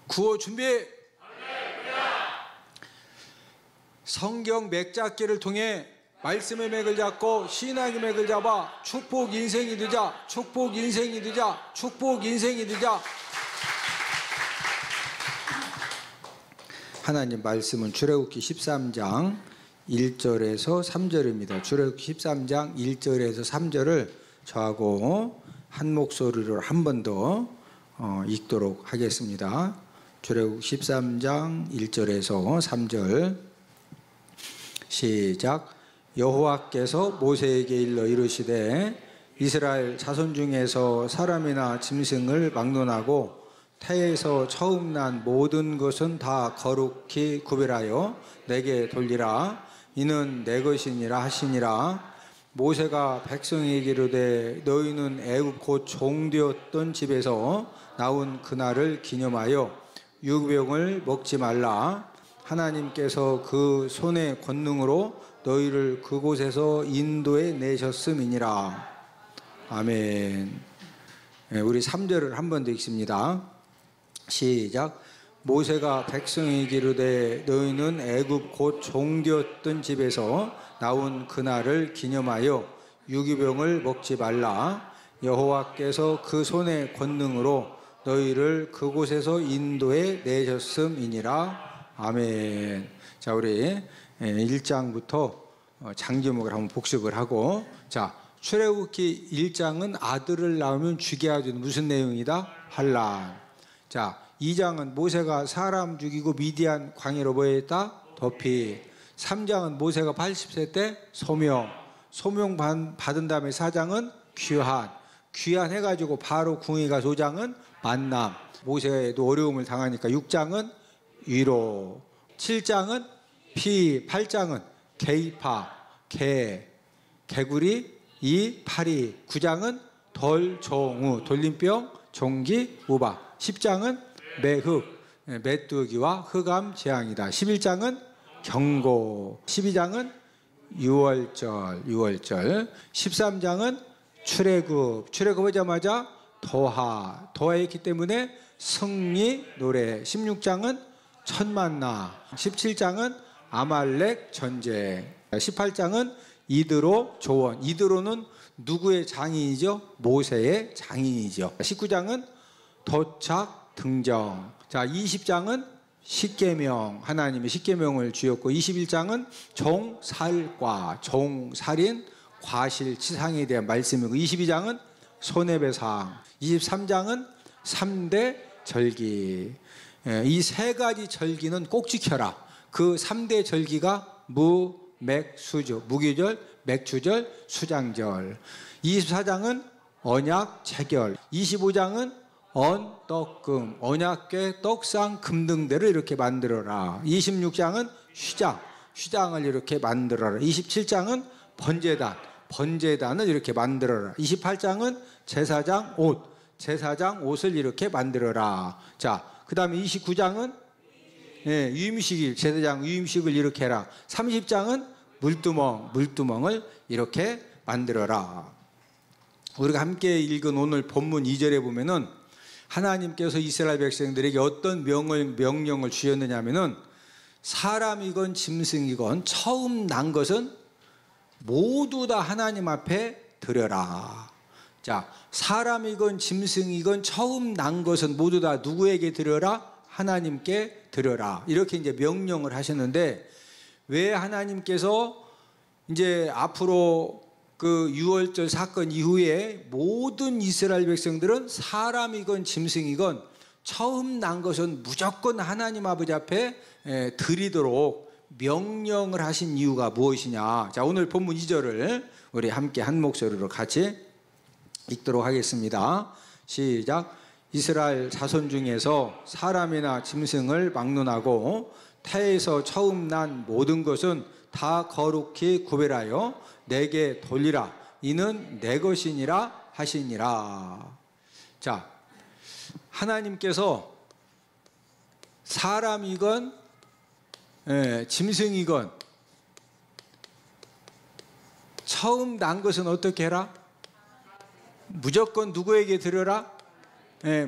구호 준비. 성경 맥잡기를 통해 말씀의 맥을 잡고 신앙의 맥을 잡아 축복 인생이 되자. 축복 인생이 되자. 축복 인생이 되자. 하나님 말씀은 출애굽기 13장 1절에서 3절입니다. 출애굽기 13장 1절에서 3절을 저하고 한 목소리로 한 번 더 읽도록 하겠습니다. 출애굽기 13장 1절에서 3절 시작. 여호와께서 모세에게 일러 이르시되 이스라엘 자손 중에서 사람이나 짐승을 막론하고 태에서 처음 난 모든 것은 다 거룩히 구별하여 내게 돌리라. 이는 내 것이니라 하시니라. 모세가 백성에게 이르되 너희는 애굽 곧 종되었던 집에서 나온 그날을 기념하여 유병을 먹지 말라. 하나님께서 그 손의 권능으로 너희를 그곳에서 인도해 내셨음이니라. 아멘. 우리 3절을 한 번 더 읽습니다. 시작. 모세가 백성에게 이르되 너희는 애굽 곧 종되었던 집에서 나온 그날을 기념하여 유기병을 먹지 말라. 여호와께서 그 손의 권능으로 너희를 그곳에서 인도해 내셨음이니라. 아멘. 자, 우리 1장부터 장제목을 한번 복습을 하고, 자, 출애굽기 1장은 아들을 낳으면 죽게 하는 무슨 내용이다? 환란. 자, 2장은 모세가 사람 죽이고 미디안 광야로 보냈다? 도피. 3장은 모세가 80세 때 소명 받은 다음에 4장은 귀환 해가지고 바로 궁에 가서 5장은 만남. 모세도 어려움을 당하니까 6장은 위로. 7장은 피. 8장은 개입파, 개구리, 파리. 9장은 돌종우, 돌림병, 종기, 우박. 10장은 매흑, 메뚜기와 흑암 재앙이다. 11장은 경고. 12장은 유월절. 13장은 출애굽하자마자 도하했기 때문에 승리 노래. 16장은 천만나. 17장은 아말렉 전쟁. 18장은 이드로 조원. 이드로는 누구의 장인이죠? 모세의 장인이죠. 19장은 도착 등정. 자, 20장은 십계명, 하나님의 십계명을 주었고, 21장은 종살과, 종살인, 과실치상에 대한 말씀이고, 22장은 손해배상, 23장은 3대 절기. 이 세 가지 절기는 꼭 지켜라. 그 3대 절기가 무맥수주, 무교절, 맥주절, 수장절. 24장은 언약 체결. 25장은 언떡금, 언약궤 떡상 금등대를 이렇게 만들어라. 26장은 휴장을 이렇게 만들어라. 27장은 번제단을 이렇게 만들어라. 28장은 제사장 옷을 이렇게 만들어라. 자, 그 다음에 29장은 유임식, 제사장 유임식을 이렇게 해라. 30장은 물두멍을 이렇게 만들어라. 우리가 함께 읽은 오늘 본문 2절에 보면은 하나님께서 이스라엘 백성들에게 어떤 명령을 주셨느냐 하면은 사람이건 짐승이건 처음 난 것은 모두 다 하나님 앞에 드려라. 자, 사람이건 짐승이건 처음 난 것은 모두 다 누구에게 드려라? 하나님께 드려라. 이렇게 이제 명령을 하셨는데, 왜 하나님께서 이제 앞으로 그 유월절 사건 이후에 모든 이스라엘 백성들은 사람이건 짐승이건 처음 난 것은 무조건 하나님 아버지 앞에 드리도록 명령을 하신 이유가 무엇이냐. 자, 오늘 본문 2절을 우리 함께 한 목소리로 같이 읽도록 하겠습니다. 시작. 이스라엘 자손 중에서 사람이나 짐승을 막론하고 태에서 처음 난 모든 것은 다 거룩히 구별하여 내게 돌리라. 이는 내 것이니라 하시니라. 자, 하나님께서 사람이건 짐승이건 처음 난 것은 어떻게 해라? 무조건 누구에게 드려라?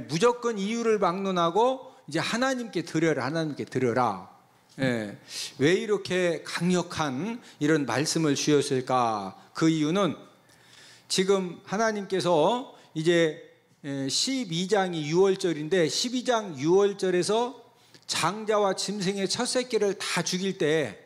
무조건 이유를 막론하고 이제 하나님께 드려라, 하나님께 드려라. 예, 왜 이렇게 강력한 이런 말씀을 주셨을까? 그 이유는 지금 하나님께서 이제 12장이 6월절인데 12장 6월절에서 장자와 짐승의 첫 새끼를 다 죽일 때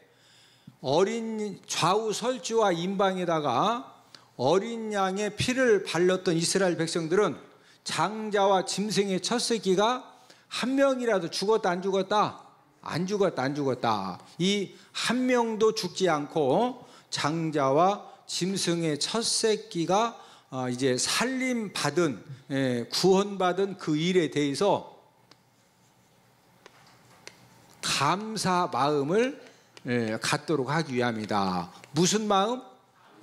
어린 좌우 설주와 임방에다가 어린 양의 피를 발랐던 이스라엘 백성들은 장자와 짐승의 첫 새끼가 한 명이라도 죽었다 안 죽었다? 안 죽었다 안 죽었다. 이 한 명도 죽지 않고 장자와 짐승의 첫 새끼가 이제 살림 받은, 구원받은 그 일에 대해서 감사 마음을 갖도록 하기 위함이다. 무슨 마음?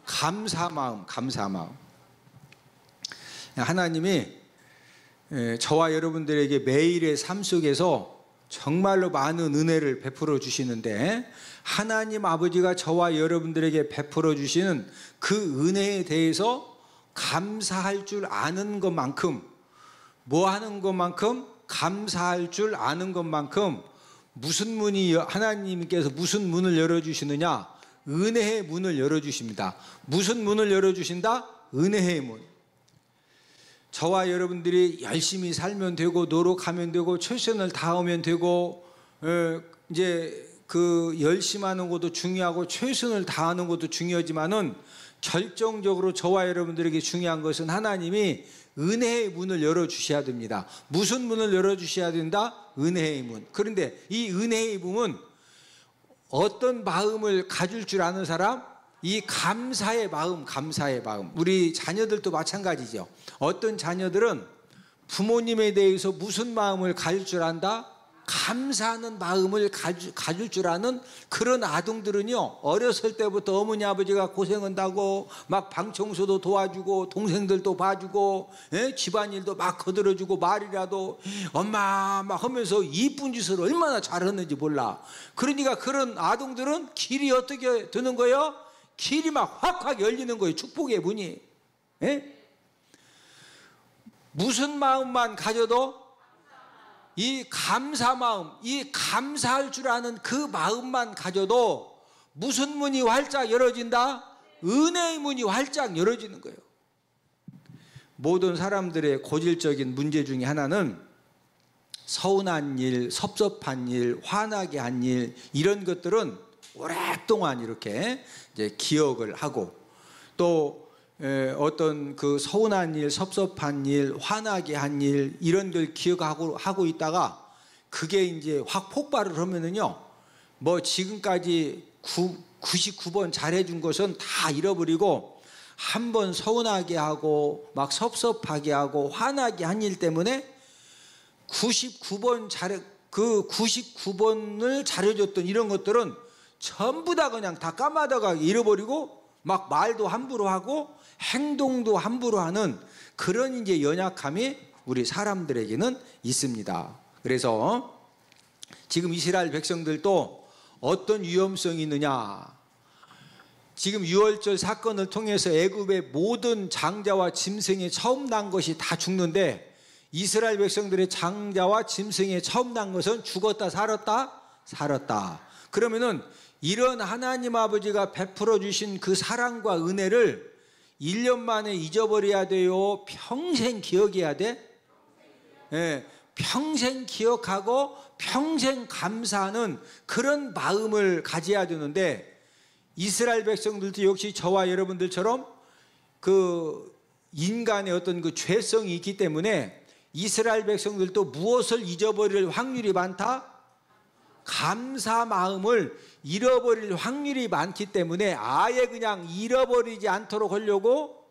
감사 마음, 감사 마음. 하나님이 저와 여러분들에게 매일의 삶 속에서 정말로 많은 은혜를 베풀어 주시는데, 하나님 아버지가 저와 여러분들에게 베풀어 주시는 그 은혜에 대해서 감사할 줄 아는 것만큼, 뭐 하는 것만큼? 감사할 줄 아는 것만큼 무슨 문이, 하나님께서 무슨 문을 열어주시느냐? 은혜의 문을 열어주십니다. 무슨 문을 열어주신다? 은혜의 문. 저와 여러분들이 열심히 살면 되고, 노력하면 되고, 최선을 다하면 되고, 이제 그 열심하는 것도 중요하고 최선을 다하는 것도 중요하지만은 결정적으로 저와 여러분들에게 중요한 것은 하나님이 은혜의 문을 열어주셔야 됩니다. 무슨 문을 열어주셔야 된다? 은혜의 문. 그런데 이 은혜의 문은 어떤 마음을 가질 줄 아는 사람? 이 감사의 마음, 감사의 마음. 우리 자녀들도 마찬가지죠. 어떤 자녀들은 부모님에 대해서 무슨 마음을 가질 줄 안다? 감사하는 마음을 가질 줄 아는 그런 아동들은요, 어렸을 때부터 어머니 아버지가 고생한다고 막 방청소도 도와주고 동생들도 봐주고 집안일도 막 거들어주고 말이라도 엄마 막 하면서 이쁜 짓을 얼마나 잘하는지 몰라. 그러니까 그런 아동들은 길이 어떻게 되는 거예요? 길이 막 확확 열리는 거예요. 축복의 문이. 무슨 마음만 가져도 이 감사 마음, 이 감사할 줄 아는 그 마음만 가져도 무슨 문이 활짝 열어진다? 은혜의 문이 활짝 열어지는 거예요. 모든 사람들의 고질적인 문제 중에 하나는 서운한 일, 섭섭한 일, 화나게 한 일, 이런 것들은 오랫동안 이렇게 이제 기억을 하고, 또 어떤 그 서운한 일, 섭섭한 일, 화나게 한 일, 이런 걸 기억하고 있다가 그게 이제 확 폭발을 하면은요, 뭐 지금까지 99번 잘해준 것은 다 잃어버리고 한 번 서운하게 하고 막 섭섭하게 하고 화나게 한 일 때문에 99번 99번을 잘해줬던 이런 것들은 전부 다 그냥 다 까마다가 잃어버리고 막 말도 함부로 하고 행동도 함부로 하는 그런 이제 연약함이 우리 사람들에게는 있습니다. 그래서 지금 이스라엘 백성들도 어떤 위험성이 있느냐? 지금 유월절 사건을 통해서 애굽의 모든 장자와 짐승이 처음 난 것이 다 죽는데, 이스라엘 백성들의 장자와 짐승이 처음 난 것은 죽었다 살았다? 살았다. 그러면은 이런 하나님 아버지가 베풀어 주신 그 사랑과 은혜를 1년 만에 잊어버려야 돼요? 평생 기억해야 돼? 평생 기억하고 평생 감사하는 그런 마음을 가져야 되는데, 이스라엘 백성들도 역시 저와 여러분들처럼 그 인간의 어떤 그 죄성이 있기 때문에 이스라엘 백성들도 무엇을 잊어버릴 확률이 많다? 감사 마음을 잃어버릴 확률이 많기 때문에 아예 그냥 잃어버리지 않도록 하려고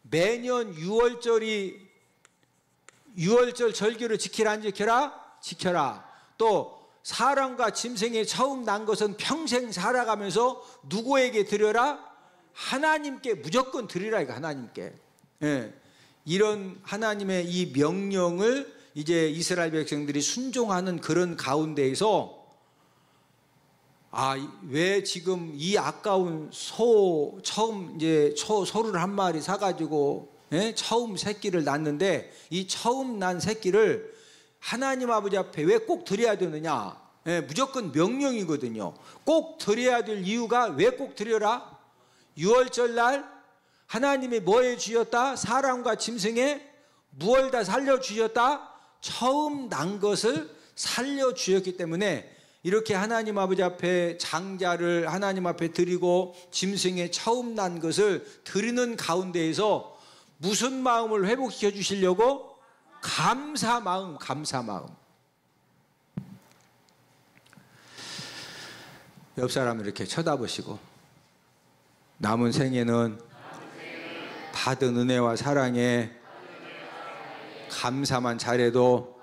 매년 6월절 절기를 지키라 안 지켜라? 지켜라. 또 사람과 짐승이 처음 난 것은 평생 살아가면서 누구에게 드려라? 하나님께 무조건 드리라. 이거 하나님께. 이런 하나님의 이 명령을 이제 이스라엘 백성들이 순종하는 그런 가운데에서, 왜 지금 이 아까운 처음 이제 소를 한 마리 사가지고 처음 새끼를 낳는데, 이 처음 난 새끼를 하나님 아버지 앞에 왜 꼭 드려야 되느냐? 예, 무조건 명령이거든요. 꼭 드려야 될 이유가 왜 꼭 드려라? 유월절 날 하나님이 뭐에 주셨다? 사람과 짐승에 무엇을 다 살려주셨다? 처음 난 것을 살려주셨기 때문에 이렇게 하나님 아버지 앞에 장자를 하나님 앞에 드리고 짐승의 처음 난 것을 드리는 가운데에서 무슨 마음을 회복시켜 주시려고? 감사 마음, 감사 마음. 옆 사람을 이렇게 쳐다보시고 남은 생에는 받은 은혜와 사랑에 감사만 잘해도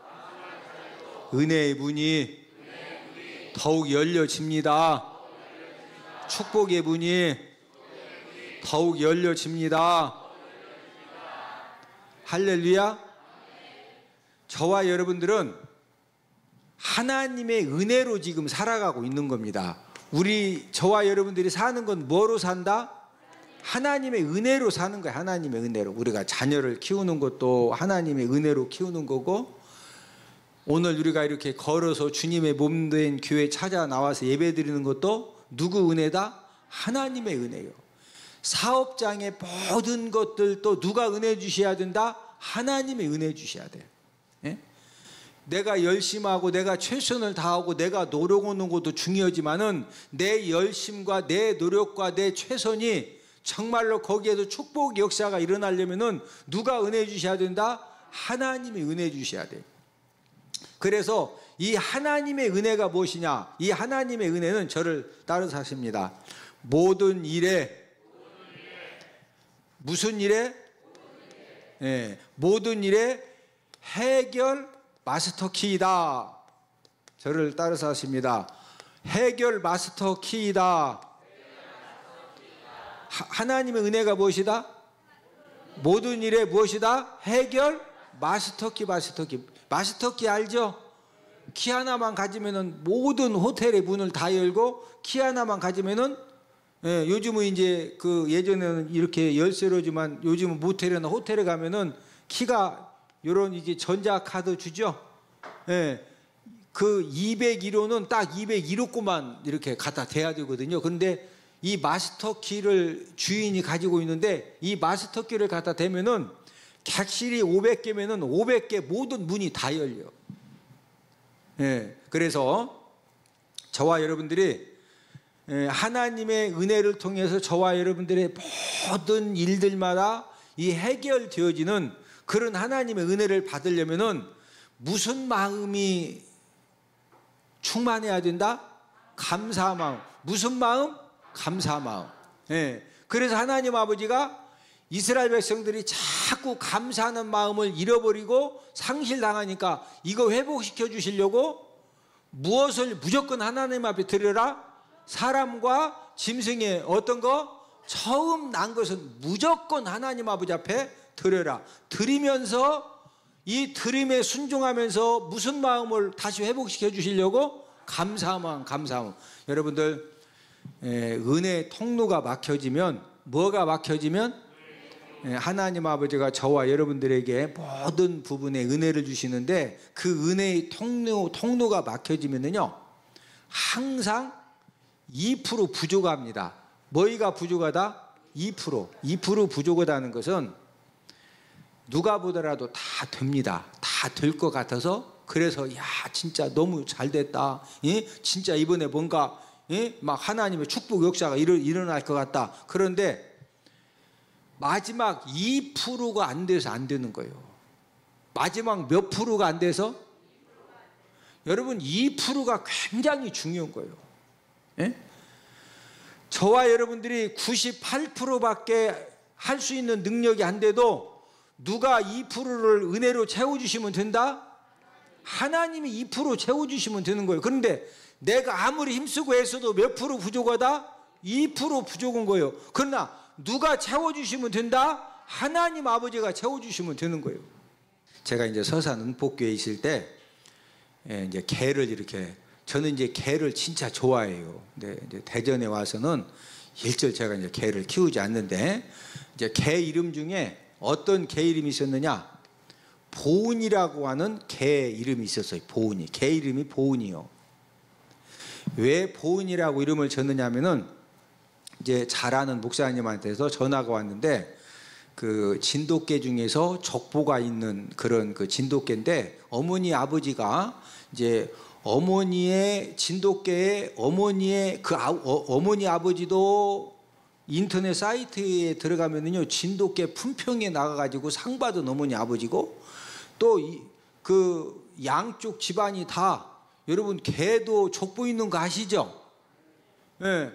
은혜의 문이 더욱 열려집니다. 축복의 문이 더욱 열려집니다. 할렐루야. 저와 여러분들은 하나님의 은혜로 지금 살아가고 있는 겁니다. 저와 여러분들이 사는 건 뭐로 산다? 하나님의 은혜로 사는 거예요. 하나님의 은혜로. 우리가 자녀를 키우는 것도 하나님의 은혜로 키우는 거고, 오늘 우리가 이렇게 걸어서 주님의 몸된 교회 찾아 나와서 예배 드리는 것도 누구 은혜다? 하나님의 은혜요. 사업장의 모든 것들도 누가 은혜 주셔야 된다? 하나님의 은혜 주셔야 돼요. 예? 내가 열심히 하고 내가 최선을 다하고 내가 노력하는 것도 중요하지만은 내 열심과 내 노력과 내 최선이 정말로 거기에도 축복 역사가 일어나려면은 누가 은혜 주셔야 된다? 하나님이 은혜 주셔야 돼요. 그래서 이 하나님의 은혜가 무엇이냐? 이 하나님의 은혜는 저를 따라서 하십니다. 모든 일에 무슨 일에? 예, 모든 일에 해결 마스터 키이다. 저를 따라서 하십니다. 해결 마스터 키이다. 하나님의 은혜가 무엇이다? 모든 일에 무엇이다? 해결 마스터키. 마스터키 알죠? 키 하나만 가지면은 모든 호텔의 문을 다 열고, 키 하나만 가지면은, 예, 요즘은 이제 예전에는 이렇게 열쇠로지만 요즘은 모텔이나 호텔에 가면은 키가 요런 이게 전자카드 주죠? 예. 201호는 딱 201호구만 이렇게 갖다 대야 되거든요. 그런데 이 마스터 키를 주인이 가지고 있는데, 이 마스터 키를 갖다 대면은 객실이 500개면은 500개 모든 문이 다 열려. 예. 그래서 저와 여러분들이 하나님의 은혜를 통해서 저와 여러분들의 모든 일들마다 이 해결되어지는 그런 하나님의 은혜를 받으려면은 무슨 마음이 충만해야 된다? 감사 마음. 무슨 마음? 감사 마음. 예. 그래서 하나님 아버지가 이스라엘 백성들이 자꾸 감사하는 마음을 잃어버리고 상실당하니까 이거 회복시켜 주시려고 무엇을 무조건 하나님 앞에 드려라? 사람과 짐승의 어떤 거? 처음 난 것은 무조건 하나님 아버지 앞에 드려라. 드리면서 이 드림에 순종하면서 무슨 마음을 다시 회복시켜 주시려고? 감사한 마음, 감사한 마음. 여러분들, 은혜 통로가 막혀지면, 뭐가 막혀지면? 하나님 아버지가 저와 여러분들에게 모든 부분에 은혜를 주시는데, 그 은혜의 통로가 막혀지면은요, 항상 2% 부족합니다. 뭐가 부족하다? 2% 부족하다는 것은 누가 보더라도 다 됩니다. 다 될 것 같아서, 그래서 야 진짜 너무 잘 됐다. 예? 진짜 이번에 뭔가 막 하나님의 축복 역사가 일어날 것 같다. 그런데 마지막 2%가 안 돼서 안 되는 거예요. 마지막 몇 프로가 안 돼서? 여러분 2%가 굉장히 중요한 거예요. 예? 저와 여러분들이 98%밖에 할 수 있는 능력이 안 돼도 누가 2%를 은혜로 채워주시면 된다? 하나님이 2% 채워주시면 되는 거예요. 그런데 내가 아무리 힘쓰고 애써도 몇 프로 부족하다? 2% 부족한 거예요. 그러나 누가 채워주시면 된다? 하나님 아버지가 채워주시면 되는 거예요. 제가 이제 서산 은폭교에 있을 때 이제 개를 이렇게, 저는 이제 개를 진짜 좋아해요. 근데 이제 대전에 와서는 일절 제가 이제 개를 키우지 않는데, 이제 개 이름 중에 어떤 개 이름이 있었느냐? 보은이라고 하는 개 이름이 있었어요. 보은이. 개 이름이 보은이요. 왜 보은이라고 이름을 졌느냐면은 이제 잘 아는 목사님한테서 전화가 왔는데 그 진돗개 중에서 족보가 있는 그런 그 진돗개인데 어머니 아버지가 이제 어머니의 진돗개의 어머니의 그 어머니 아버지도 인터넷 사이트에 들어가면은요 진돗개 품평에 나가가지고 상 받은 어머니 아버지고 또 그 양쪽 집안이 다 여러분 개도 족보 있는 거 아시죠? 예.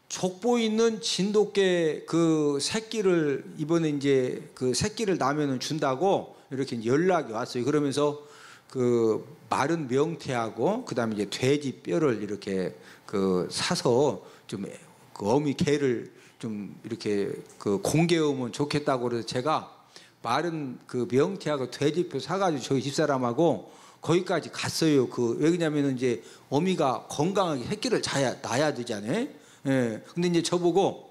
족보 있는 진돗개 그 새끼를 이번에 이제 그 새끼를 낳으면 준다고 이렇게 연락이 왔어요. 그러면서 그 마른 명태하고 그다음에 이제 돼지 뼈를 이렇게 그 사서 좀 그 어미 개를 좀 이렇게 그 공개하면 좋겠다고 그래서 제가 마른 그 명태하고 돼지뼈 사가지고 저희 집사람하고 거기까지 갔어요. 그 왜냐면은 이제 어미가 건강하게 새끼를 낳아야 되잖아요. 예. 근데 이제 저보고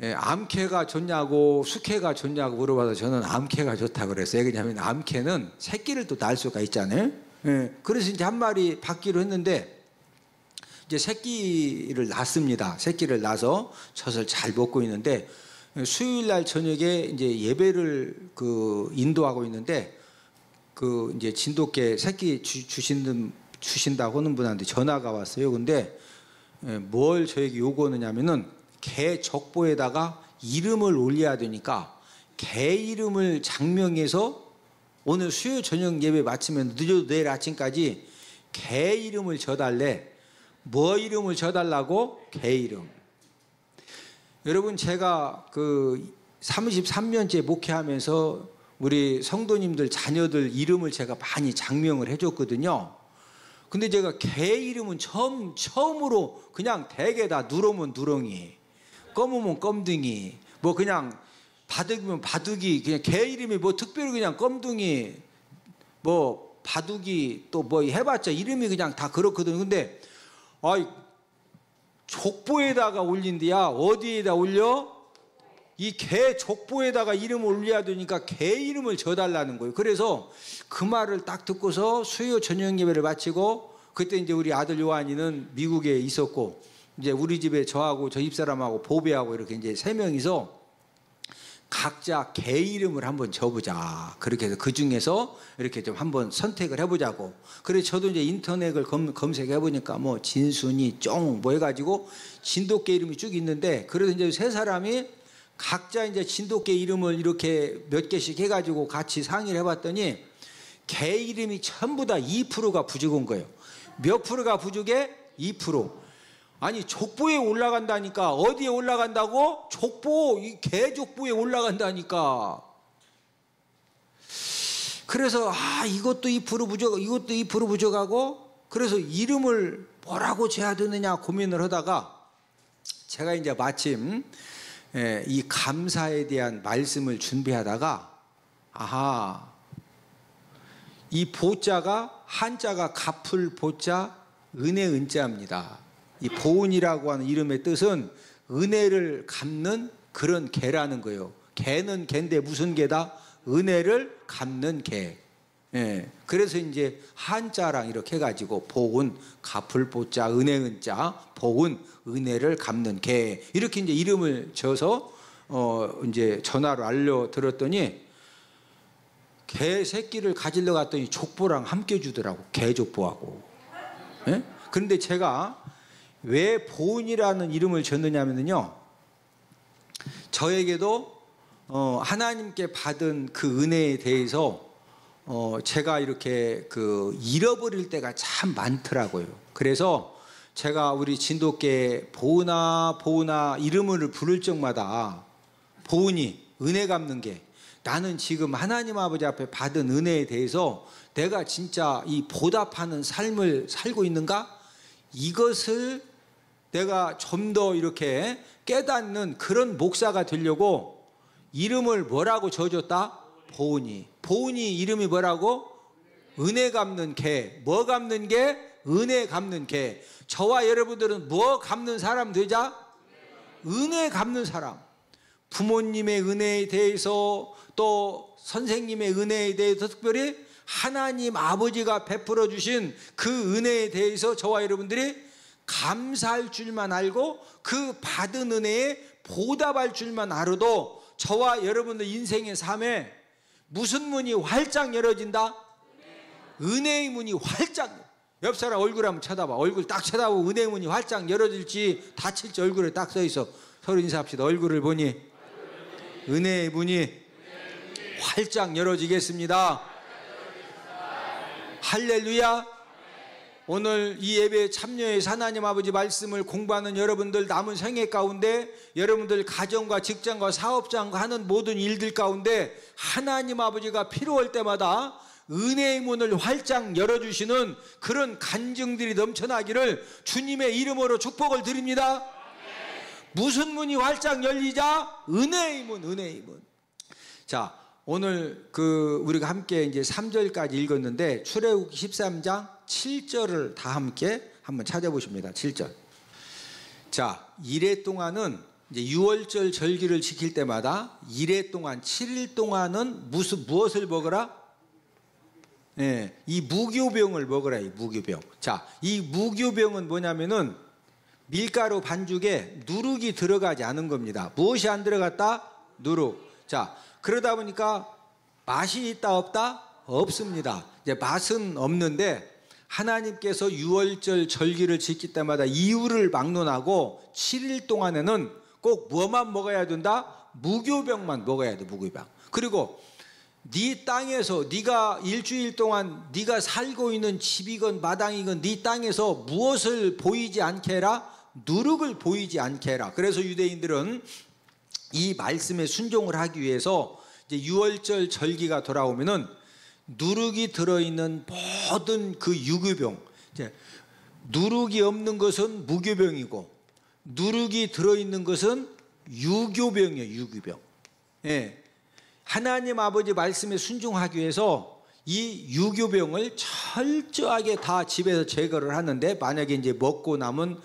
암캐가 좋냐고 수캐가 좋냐고 물어봐서 저는 암캐가 좋다고 그랬어요. 왜냐하면 암캐는 새끼를 또 낳을 수가 있잖아요. 예. 그래서 이제 한 마리 받기로 했는데 이제 새끼를 낳습니다. 새끼를 낳아서 젖을 잘 먹고 있는데 수요일 날 저녁에 이제 예배를 그 인도하고 있는데 그 이제 진돗개 새끼 주신다고 하는 분한테 전화가 왔어요. 근데 뭘 저에게 요구하느냐면은 개 족보에다가 이름을 올려야 되니까 개 이름을 장명해서 오늘 수요 저녁 예배 마치면 늦어도 내일 아침까지 개 이름을 줘달래. 뭐 이름을 줘달라고? 개 이름. 여러분 제가 그 33년째 목회하면서 우리 성도님들 자녀들 이름을 제가 많이 장명을 해줬거든요. 근데 제가 개 이름은 처음으로 그냥 대개다 누렁이면 누렁이, 검으면 껌둥이, 뭐 그냥 바둑이면 바둑이, 그냥 개 이름이 뭐 특별히 그냥 껌둥이, 뭐 바둑이 또 뭐 해봤자 이름이 그냥 다 그렇거든요. 근데 아이 족보에다가 올린대야. 어디에다 올려? 이 개 족보에다가 이름을 올려야 되니까 개 이름을 줘달라는 거예요. 그래서 그 말을 딱 듣고서 수요 저녁 예배를 마치고 그때 이제 우리 아들 요한이는 미국에 있었고 이제 우리 집에 저하고 저 집사람하고 보배하고 이렇게 이제 세 명이서 각자 개 이름을 한번 줘보자. 그렇게 해서 그 중에서 이렇게 좀 한번 선택을 해보자고. 그래서 저도 이제 인터넷을 검색해 보니까 뭐 진순이 쫑 뭐 해가지고 진돗개 이름이 쭉 있는데 그래서 이제 세 사람이 각자 이제 진돗개 이름을 이렇게 몇 개씩 해가지고 같이 상의를 해봤더니 개 이름이 전부 다 2%가 부족한 거예요. 몇 프로가 부족해? 2%. 아니 족보에 올라간다니까. 어디에 올라간다고? 족보, 이 개 족보에 올라간다니까. 그래서 이것도 2% 부족, 이것도 2% 부족하고 그래서 이름을 뭐라고 줘야 되느냐 고민을 하다가 제가 이제 마침 이 감사에 대한 말씀을 준비하다가 이 보자가 한자가 갚을 보자 은혜 은자입니다. 이 보은이라고 하는 이름의 뜻은 은혜를 갚는 그런 개라는 거예요. 개는 개인데 무슨 개다? 은혜를 갚는 개. 예. 그래서 이제 한자랑 이렇게 해가지고 보은, 갚을 보자, 은혜 은자, 보은, 은혜를 갚는 개. 이렇게 이제 이름을 줘서 이제 전화로 알려드렸더니 개 새끼를 가지러 갔더니 족보랑 함께 주더라고. 개 족보하고. 예? 그런데 제가 왜 보은이라는 이름을 줬느냐면요. 저에게도 하나님께 받은 그 은혜에 대해서 제가 이렇게 그 잃어버릴 때가 참 많더라고요. 그래서 제가 우리 진돗개 보은아 이름을 부를 적마다 보은이 은혜 갚는 게 나는 지금 하나님 아버지 앞에 받은 은혜에 대해서 내가 진짜 이 보답하는 삶을 살고 있는가? 이것을 내가 좀 더 이렇게 깨닫는 그런 목사가 되려고 이름을 뭐라고 줘줬다? 보은이. 보은이 이름이 뭐라고? 은혜 갚는 개. 뭐 갚는 개? 은혜 갚는 개. 저와 여러분들은 뭐 갚는 사람 되자? 은혜 갚는 사람. 부모님의 은혜에 대해서 또 선생님의 은혜에 대해서 특별히 하나님 아버지가 베풀어 주신 그 은혜에 대해서 저와 여러분들이 감사할 줄만 알고 그 받은 은혜에 보답할 줄만 알아도 저와 여러분들 인생의 삶에 무슨 문이 활짝 열어진다? 은혜의 문이 활짝. 옆 사람 얼굴 한번 쳐다봐. 얼굴 딱 쳐다보고 은혜의 문이 활짝 열어질지 닫힐지 얼굴에 딱 써있어. 서로 인사합시다. 얼굴을 보니 은혜의 문이 활짝 열어지겠습니다. 할렐루야. 오늘 이 예배에 참여해서 하나님 아버지 말씀을 공부하는 여러분들, 남은 생애 가운데 여러분들 가정과 직장과 사업장과 하는 모든 일들 가운데 하나님 아버지가 필요할 때마다 은혜의 문을 활짝 열어주시는 그런 간증들이 넘쳐나기를 주님의 이름으로 축복을 드립니다. 무슨 문이 활짝 열리자? 은혜의 문, 은혜의 문. 자, 오늘 우리가 함께 이제 3절까지 읽었는데 출애굽기 13장 7절을 다 함께 한번 찾아보십니다. 7절. 자, 이래 동안은 이제 6월절 절기를 지킬 때마다 이래 동안 7일 동안은 무엇을 먹으라? 예, 이 무교병을 먹으라. 이 무교병. 자, 이 무교병은 뭐냐면은 밀가루 반죽에 누룩이 들어가지 않은 겁니다. 무엇이 안 들어갔다? 누룩. 자, 그러다 보니까 맛이 있다 없다? 없습니다. 이제 맛은 없는데 하나님께서 6월절 절기를 지킬 때마다 이유를 막론하고 7일 동안에는 꼭 뭐만 먹어야 된다? 무교병만 먹어야 돼. 무교병. 그리고 네 땅에서 네가 일주일 동안 네가 살고 있는 집이건 마당이건 네 땅에서 무엇을 보이지 않게 해라? 누룩을 보이지 않게 해라. 그래서 유대인들은 이 말씀에 순종을 하기 위해서 이제 6월절 절기가 돌아오면은 누룩이 들어있는 모든 그 유교병, 이제 누룩이 없는 것은 무교병이고 누룩이 들어있는 것은 유교병이에요. 유교병. 예. 하나님 아버지 말씀에 순종하기 위해서 이 유교병을 철저하게 다 집에서 제거를 하는데, 만약에 이제 먹고 남은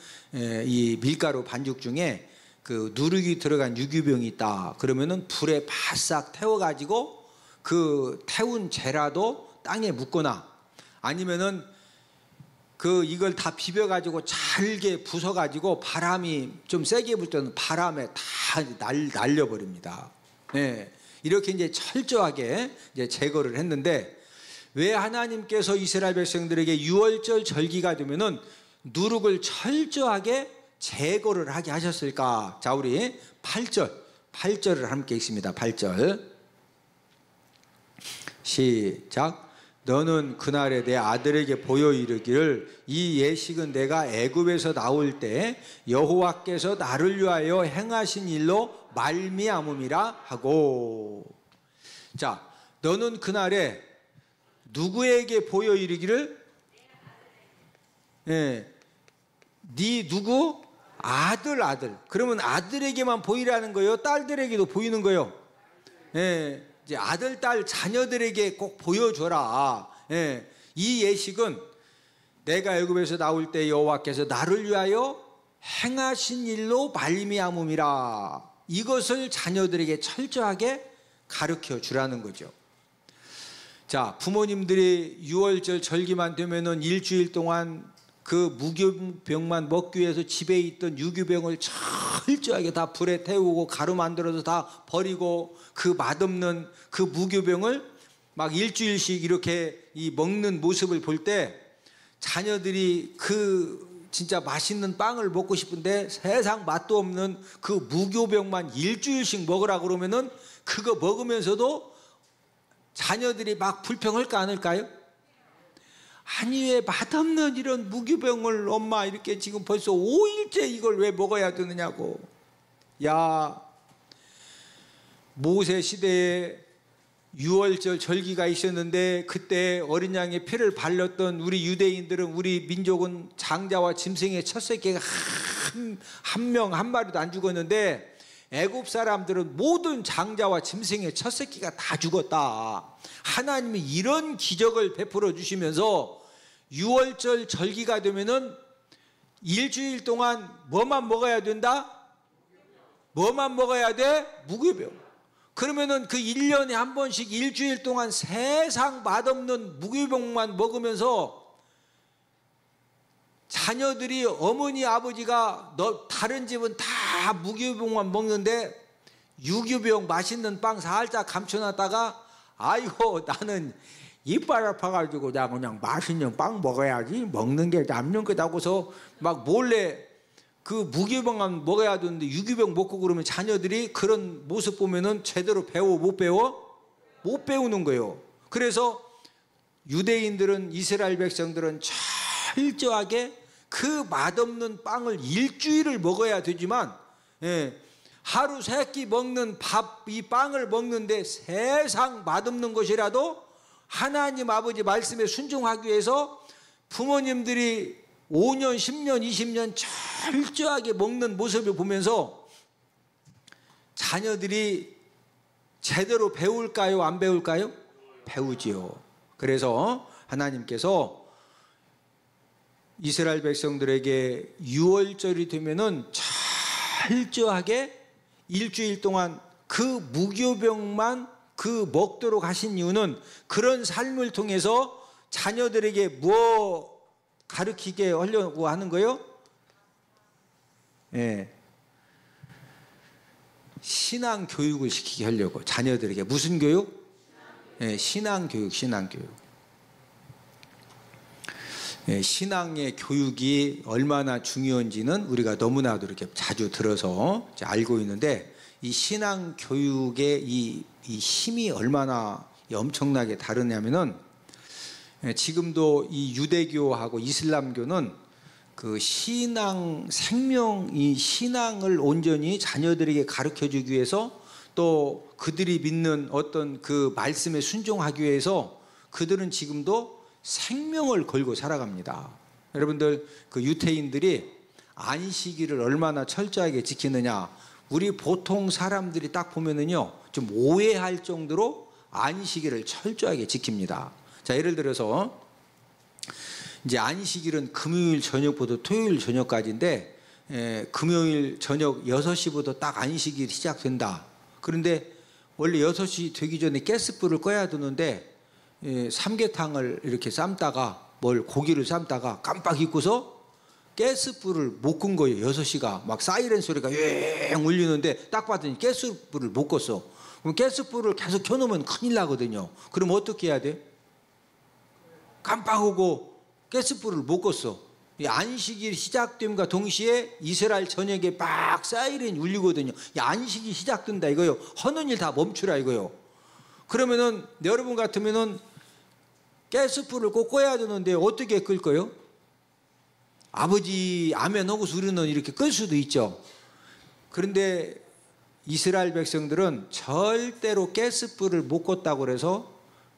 이 밀가루 반죽 중에 그 누룩이 들어간 유교병이 있다 그러면은 불에 바싹 태워가지고 그 태운 재라도 땅에 묻거나 아니면은 이걸 다 비벼가지고 잘게 부숴가지고 바람이 좀 세게 불 때는 바람에 다 날려버립니다. 네. 이렇게 이제 철저하게 이제 제거를 했는데, 왜 하나님께서 이스라엘 백성들에게 6월절 절기가 되면은 누룩을 철저하게 제거를 하게 하셨을까? 자, 우리 8절을 함께 읽습니다. 8절 시작. 너는 그날에 내 아들에게 보여 이르기를 이 예식은 내가 애굽에서 나올 때 여호와께서 나를 위하여 행하신 일로 말미암음이라 하고. 자, 너는 그날에 누구에게 보여 이르기를? 네 누구? 아들. 그러면 아들에게만 보이라는 거예요? 딸들에게도 보이는 거예요? 예. 이제 아들, 딸, 자녀들에게 꼭 보여줘라. 예. 이 예식은 내가 애굽에서 나올 때 여호와께서 나를 위하여 행하신 일로 말미암음이라. 이것을 자녀들에게 철저하게 가르쳐 주라는 거죠. 자, 부모님들이 6월절 절기만 되면은 일주일 동안 그 무교병만 먹기 위해서 집에 있던 유교병을 철저하게 다 불에 태우고 가루 만들어서 다 버리고 그 맛없는 그 무교병을 막 일주일씩 이렇게 먹는 모습을 볼 때 자녀들이 진짜 맛있는 빵을 먹고 싶은데 세상 맛도 없는 그 무교병만 일주일씩 먹으라 그러면은 그거 먹으면서도 자녀들이 막 불평할까 안 할까요? 아니, 왜 맛없는 이런 무교병을 엄마 이렇게 지금 벌써 5일째 이걸 왜 먹어야 되느냐고. 야, 모세 시대에 6월절 절기가 있었는데 그때 어린 양의 피를 발렸던 우리 유대인들은, 우리 민족은 장자와 짐승의 첫 새끼가 한 명 한 마리도 안 죽었는데 애굽 사람들은 모든 장자와 짐승의 첫 새끼가 다 죽었다. 하나님이 이런 기적을 베풀어 주시면서 6월절 절기가 되면은 일주일 동안 뭐만 먹어야 된다? 뭐만 먹어야 돼? 무교병. 그러면은 그 1년에 한 번씩 일주일 동안 세상 맛없는 무교병만 먹으면서 자녀들이 어머니 아버지가 다른 집은 다 무교병만 먹는데 유교병 맛있는 빵 살짝 감춰놨다가 아이고 나는 이빨 아파가지고 나 그냥 맛있는 빵 먹어야지 먹는 게 남는 거다고서 막 몰래 그 무교병만 먹어야 되는데 유교병 먹고 그러면 자녀들이 그런 모습 보면은 제대로 배워 못 배워? 못 배우는 거예요. 그래서 유대인들은 이스라엘 백성들은 철저하게 그 맛없는 빵을 일주일을 먹어야 되지만 하루 세 끼 먹는 밥 이 빵을 먹는데 세상 맛없는 것이라도 하나님 아버지 말씀에 순종하기 위해서 부모님들이 5년, 10년, 20년 철저하게 먹는 모습을 보면서 자녀들이 제대로 배울까요? 안 배울까요? 배우지요. 그래서 하나님께서 이스라엘 백성들에게 유월절이 되면은 철저하게 일주일 동안 그 무교병만 그 먹도록 하신 이유는 그런 삶을 통해서 자녀들에게 뭐 가르치게 하려고 하는 거예요? 신앙 교육을 시키게 하려고 자녀들에게. 무슨 교육? 신앙 교육, 신앙 교육. 신앙의 교육이 얼마나 중요한지는 우리가 너무나도 이렇게 자주 들어서 알고 있는데 이 신앙 교육의 이 힘이 얼마나 엄청나게 다르냐면은 지금도 이 유대교하고 이슬람교는 그 신앙 생명 이 신앙을 온전히 자녀들에게 가르쳐 주기 위해서 또 그들이 믿는 어떤 그 말씀에 순종하기 위해서 그들은 지금도 생명을 걸고 살아갑니다. 여러분들 그 유태인들이 안식일을 얼마나 철저하게 지키느냐 우리 보통 사람들이 딱 보면은요 좀 오해할 정도로 안식일을 철저하게 지킵니다. 자 예를 들어서 이제 안식일은 금요일 저녁부터 토요일 저녁까지인데 금요일 저녁 6시부터 딱 안식일이 시작된다. 그런데 원래 6시 되기 전에 가스불을 꺼야 되는데 삼계탕을 이렇게 삶다가 고기를 삶다가 깜빡 잊고서 가스불을 못 끈 거예요. 6시가 막 사이렌 소리가 옭 울리는데 딱 봤더니 가스불을 못 껐어. 그럼 가스불을 계속 켜놓으면 큰일 나거든요. 그럼 어떻게 해야 돼? 깜빡하고 가스불을 못 껐어. 이 안식일 시작됨과 동시에 이스라엘 전역에 막 사이렌이 울리거든요. 이 안식이 시작된다 이거요. 하는 일 다 멈추라 이거요. 그러면은 여러분 같으면은 가스불을 꼭 꺼야 되는데 어떻게 끌 거요? 아버지 아멘 하고서 우리는 이렇게 끌 수도 있죠. 그런데 이스라엘 백성들은 절대로 가스불을 못 껐다고 그래서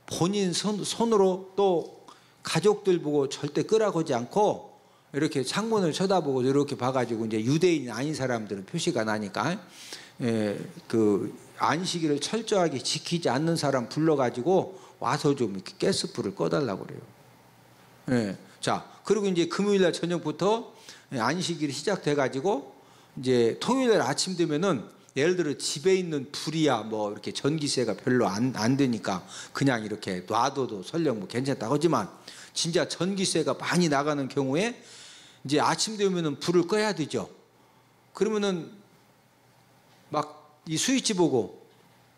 본인 손으로 또 가족들 보고 절대 끄라고 하지 않고 이렇게 창문을 쳐다보고 이렇게 봐가지고 이제 유대인이 아닌 사람들은 표시가 나니까 그 안식일을 철저하게 지키지 않는 사람 불러가지고 와서 좀 이렇게 가스불을 꺼달라고 그래요. 자, 그리고 이제 금요일날 저녁부터 안식일이 시작돼가지고 이제 토요일날 아침 되면은 예를 들어 집에 있는 불이야 뭐 이렇게 전기세가 별로 안 되니까 그냥 이렇게 놔둬도 설령 뭐 괜찮다고 하지만 진짜 전기세가 많이 나가는 경우에 이제 아침 되면은 불을 꺼야 되죠. 그러면은 막 이 스위치 보고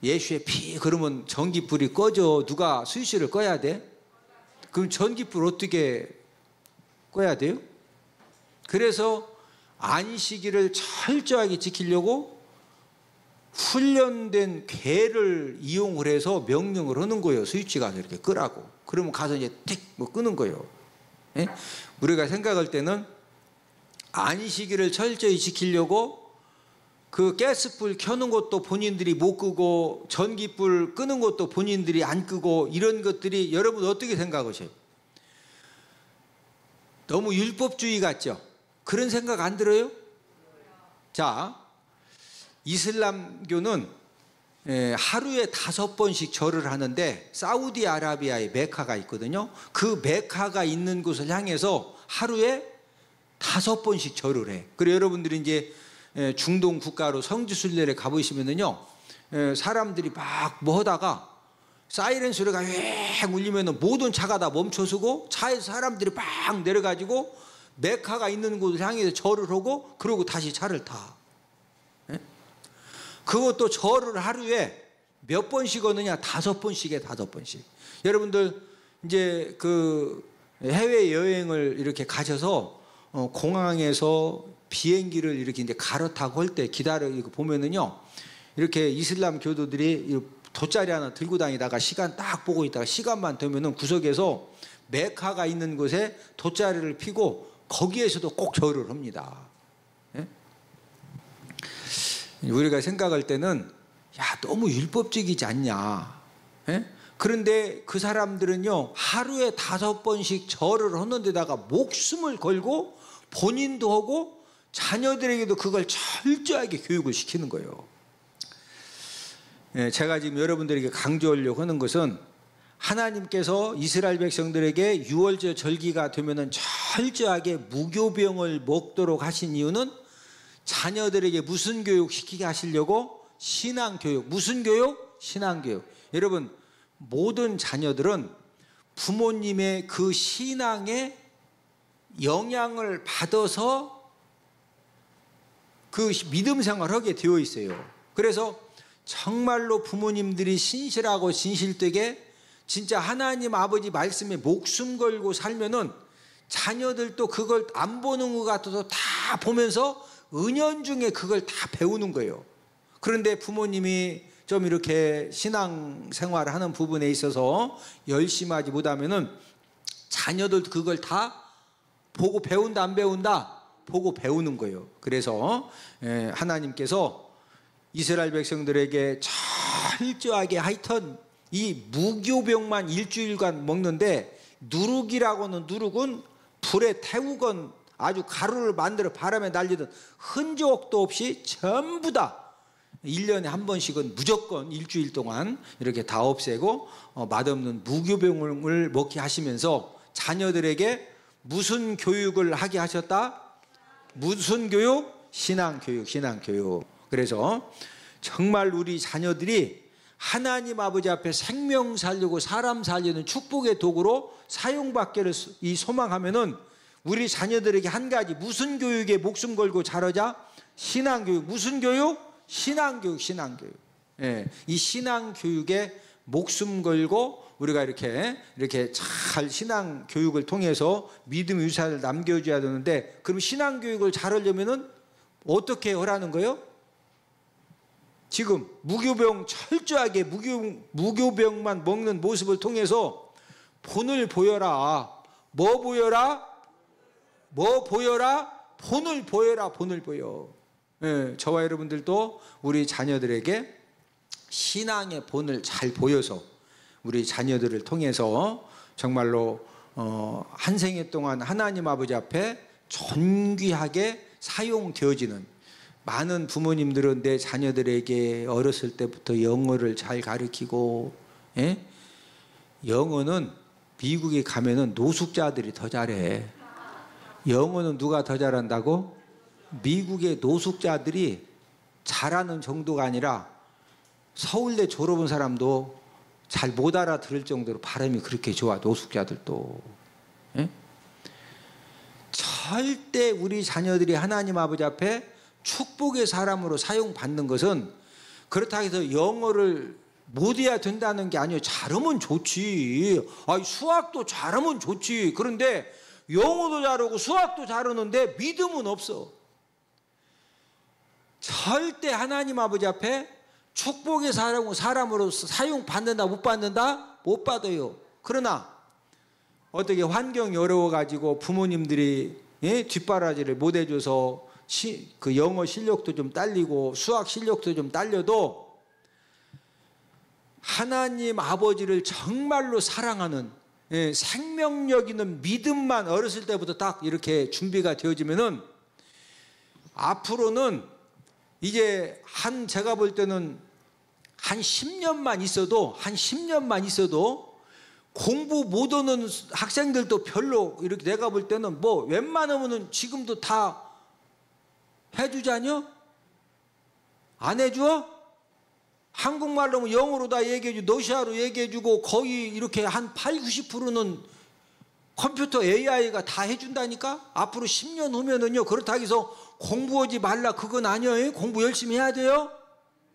예수의 피 그러면 전기불이 꺼져. 누가 스위치를 꺼야 돼? 그럼 전기불 어떻게 꺼야 돼요? 그래서 안식일을 철저하게 지키려고 훈련된 괴를 이용을 해서 명령을 하는 거예요. 스위치 가서 이렇게 끄라고. 그러면 가서 이제 틱 뭐 끄는 거예요. 예? 우리가 생각할 때는 안식일을 철저히 지키려고 그 가스불 켜는 것도 본인들이 못 끄고 전기불 끄는 것도 본인들이 안 끄고 이런 것들이 여러분 어떻게 생각하세요? 너무 율법주의 같죠? 그런 생각 안 들어요? 자, 이슬람교는 하루에 5번씩 절을 하는데 사우디아라비아에 메카가 있거든요. 그 메카가 있는 곳을 향해서 하루에 5번씩 절을 해. 그래서 여러분들이 이제 중동 국가로 성지순례를 가보시면은요, 사람들이 막 뭐 하다가 사이렌 소리가 획 울리면은 모든 차가 다 멈춰서고 차에서 사람들이 막 내려가지고 메카가 있는 곳을 향해서 절을 하고 그러고 다시 차를 타. 그것도 절을 하루에 몇 번씩 하느냐? 5번씩에 5번씩. 여러분들 이제 그 해외 여행을 이렇게 가셔서 공항에서 비행기를 이렇게 이제 갈아타고 할 때 기다려 보면은요, 이렇게 이슬람 교도들이 돗자리 하나 들고 다니다가 시간 딱 보고 있다가 시간만 되면은 구석에서 메카가 있는 곳에 돗자리를 피고 거기에서도 꼭 절을 합니다. 예? 우리가 생각할 때는 야, 너무 율법적이지 않냐? 예? 그런데 그 사람들은요, 하루에 5번씩 절을 하는 데다가 목숨을 걸고 본인도 하고 자녀들에게도 그걸 철저하게 교육을 시키는 거예요. 제가 지금 여러분들에게 강조하려고 하는 것은 하나님께서 이스라엘 백성들에게 유월절 절기가 되면은 철저하게 무교병을 먹도록 하신 이유는 자녀들에게 무슨 교육 시키게 하시려고? 신앙교육. 무슨 교육? 신앙교육. 여러분, 모든 자녀들은 부모님의 그 신앙에 영향을 받아서 그 믿음 생활을 하게 되어 있어요. 그래서 정말로 부모님들이 신실하고 진실되게 진짜 하나님 아버지 말씀에 목숨 걸고 살면은 자녀들도 그걸 안 보는 것 같아서 다 보면서 은연중에 그걸 다 배우는 거예요. 그런데 부모님이 좀 이렇게 신앙생활을 하는 부분에 있어서 열심히 하지 못하면은 자녀들도 그걸 다 보고 배운다 안 배운다? 보고 배우는 거예요. 그래서 하나님께서 이스라엘 백성들에게 철저하게 하여튼 이 무교병만 일주일간 먹는데 누룩이라고는 누룩은 불에 태우건 아주 가루를 만들어 바람에 날리던 흔적도 없이 전부 다 1년에 한 번씩은 무조건 일주일 동안 이렇게 다 없애고 맛없는 무교병을 먹게 하시면서 자녀들에게 무슨 교육을 하게 하셨다? 무슨 교육? 신앙교육, 신앙교육. 그래서 정말 우리 자녀들이 하나님 아버지 앞에 생명 살리고 사람 살리는 축복의 도구로 사용받기를 이 소망하면은 우리 자녀들에게 한 가지 무슨 교육에 목숨 걸고 자라자? 신앙교육. 무슨 교육? 신앙교육, 신앙교육. 예, 이 신앙교육에 목숨 걸고 우리가 이렇게 잘 신앙교육을 통해서 믿음의 유산을 남겨줘야 되는데, 그럼 신앙교육을 잘하려면은 어떻게 하라는 거예요? 지금 무교병 철저하게 무교병만 먹는 모습을 통해서 본을 보여라. 뭐 보여라? 뭐 보여라? 본을 보여라. 본을 보여. 예, 저와 여러분들도 우리 자녀들에게 신앙의 본을 잘 보여서 우리 자녀들을 통해서 정말로 한 생애 동안 하나님 아버지 앞에 존귀하게 사용되어지는, 많은 부모님들은 내 자녀들에게 어렸을 때부터 영어를 잘 가르치고, 예? 영어는 미국에 가면은 노숙자들이 더 잘해. 영어는 누가 더 잘한다고? 미국의 노숙자들이 잘하는 정도가 아니라 서울대 졸업한 사람도 잘 못 알아들을 정도로 발음이 그렇게 좋아, 노숙자들도. 예? 절대 우리 자녀들이 하나님 아버지 앞에 축복의 사람으로 사용받는 것은 그렇다고 해서 영어를 못해야 된다는 게 아니에요. 잘하면 좋지. 아니, 수학도 잘하면 좋지. 그런데 영어도 잘하고 수학도 잘하는데 믿음은 없어. 절대 하나님 아버지 앞에 축복의 사람으로 사용받는다 못 받는다? 못 받아요. 그러나 어떻게 환경이 어려워가지고 부모님들이 뒷바라지를 못 해줘서 그 영어 실력도 좀 딸리고 수학 실력도 좀 딸려도 하나님 아버지를 정말로 사랑하는 생명력 있는 믿음만 어렸을 때부터 딱 이렇게 준비가 되어지면은 앞으로는 이제 제가 볼 때는 한 10년만 있어도 공부 못하는 학생들도 별로, 이렇게 내가 볼 때는 뭐 웬만하면은 지금도 다 해주자뇨? 안 해줘? 한국말로 영어로 다 얘기해주고 러시아로 얘기해주고 거의 이렇게 한 80~90%는 컴퓨터 AI가 다 해준다니까? 앞으로 10년 후면은요, 그렇다고 해서 공부하지 말라 그건 아니에요. 공부 열심히 해야 돼요.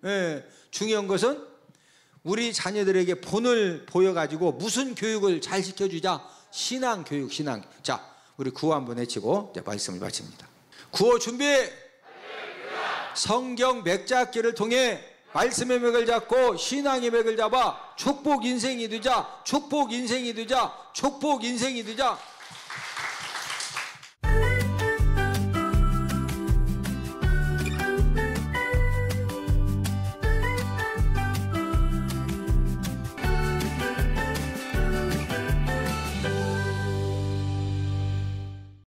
예, 중요한 것은 우리 자녀들에게 본을 보여가지고 무슨 교육을 잘 시켜주자? 신앙교육, 신앙. 자, 우리 구호 한번 외치고 이제 말씀을 마칩니다. 구호 준비! 성경 맥잡기를 통해 말씀의 맥을 잡고 신앙의 맥을 잡아 축복 인생이 되자, 축복 인생이 되자, 축복 인생이 되자.